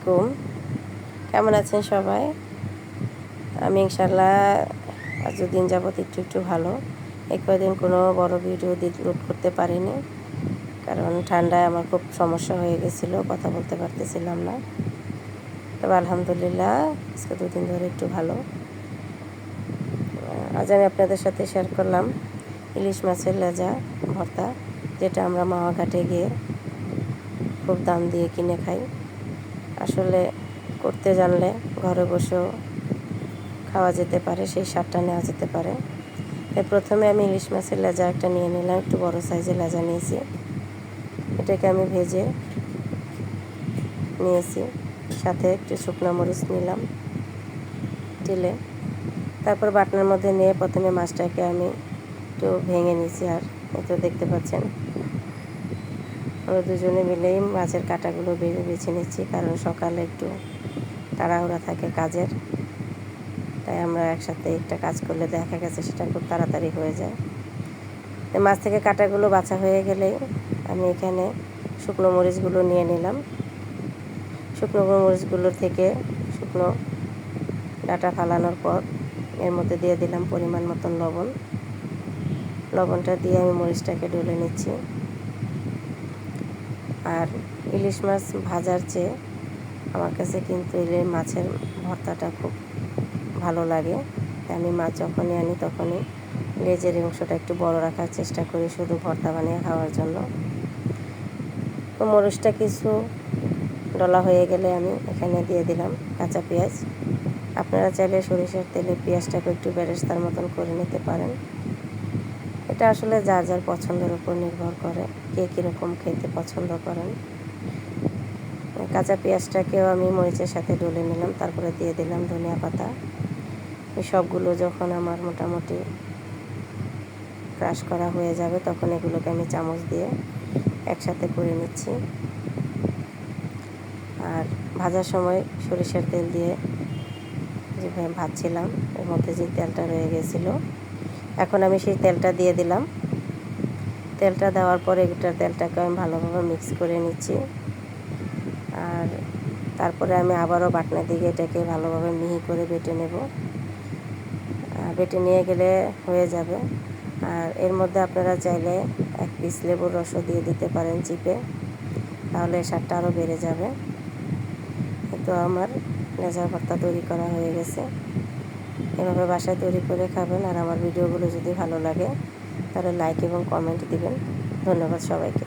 আলাইকুম। কেমন আছেন সবাই? আমি ইনশাল্লাহ আজ দিন যাবত একটু ভালো। এই কয়দিন কোনো বড় ভিডিও আপলোড করতে পারিনি, কারণ ঠান্ডায় আমার খুব সমস্যা হয়ে গেছিলো, কথা বলতে পারতেছিলাম না। তবে আলহামদুলিল্লাহ আজকে 2 দিন ধরে একটু ভালো। আজ আমি আপনাদের সাথে শেয়ার করলাম ইলিশ মাছের লেজা ভর্তা, যেটা আমরা মাওয়া ঘাটে গিয়ে খুব দাম দিয়ে কিনে খাই। আসলে করতে জানলে ঘরে বসেও খাওয়া যেতে পারে, সেই স্বাদটা নেওয়া যেতে পারে। তাই প্রথমে আমি ইলিশ মাছের লেজা একটা নিয়ে নিলাম, একটু বড় সাইজের লেজা নিয়েছি। এটাকে আমি ভেজে নিয়েছি, সাথে একটু শুকনো মরিচ নিলাম তেলে। তারপর বাটনার মধ্যে নিয়ে প্রথমে মাছটাকে আমি একটু ভেঙে নিয়েছি। আর এতো দেখতে পাচ্ছেন আমরা দুজনে মিলেই মাছের কাঁটাগুলো বেছে নিচ্ছি, কারণ সকালে একটু তাড়াহুড়া থাকে কাজের। তাই আমরা একসাথে একটা কাজ করলে দেখা গেছে সেটা খুব তাড়াতাড়ি হয়ে যায়। মাছ থেকে কাঁটাগুলো বাছা হয়ে গেলে আমি এখানে শুকনো মরিচগুলো নিয়ে নিলাম। শুকনো মরিচগুলো থেকে শুকনো ডাঁটা ফালানোর পর এর মধ্যে দিয়ে দিলাম পরিমাণ মতন লবণটা দিয়ে আমি মরিচটাকে ডলে নিচ্ছি। আর ইলিশ মাছ ভাজার চেয়ে আমার কাছে কিন্তু ইলিশ মাছের ভর্তাটা খুব ভালো লাগে। আমি মাছ যখনই আনি তখনই লেজের অংশটা একটু বড় রাখার চেষ্টা করি, শুধু ভর্তা বানিয়ে খাওয়ার জন্য। তো মরিচটা কিছু ডলা হয়ে গেলে আমি এখানে দিয়ে দিলাম কাঁচা পেঁয়াজ। আপনারা চাইলে সরিষার তেলে পেঁয়াজটাকে একটু বেরেস্তার মতন করে নিতে পারেন। এটা আসলে যার যার পছন্দের উপর নির্ভর করে, কে কীরকম খেতে পছন্দ করেন। কাঁচা পেঁয়াজটাকেও আমি মরিচের সাথে ডলে নিলাম, তারপরে দিয়ে দিলাম ধনিয়া পাতা। এই সবগুলো যখন আমার মোটামুটি ক্রাশ করা হয়ে যাবে তখন এগুলোকে আমি চামচ দিয়ে একসাথে করে নিচ্ছি। আর ভাজার সময় সরিষার তেল দিয়ে যেভাবে ভাজছিলাম এর মধ্যে যে তেলটা রয়ে গেছিলো, এখন আমি সেই তেলটা দিয়ে দিলাম। তেলটা দেওয়ার পরে তেলটাকে আমি ভালোভাবে মিক্স করে নিচ্ছি। আর তারপরে আমি আবারও বাটনা দিয়ে এটাকে ভালোভাবে মিহি করে বেটে নেব। বেটে নিয়ে গেলে হয়ে যাবে। আর এর মধ্যে আপনারা চাইলে 1 পিস লেবুর রসও দিয়ে দিতে পারেন চিপে, তাহলে স্বাদটা আরও বেড়ে যাবে। তো আমার লেজার ভর্তা তৈরি করা হয়ে গেছে। এভাবে বাসায় তৈরি করে খাবেন। আর আমার ভিডিওগুলো যদি ভালো লাগে তাহলে লাইক এবং কমেন্ট দিবেন। ধন্যবাদ সবাইকে।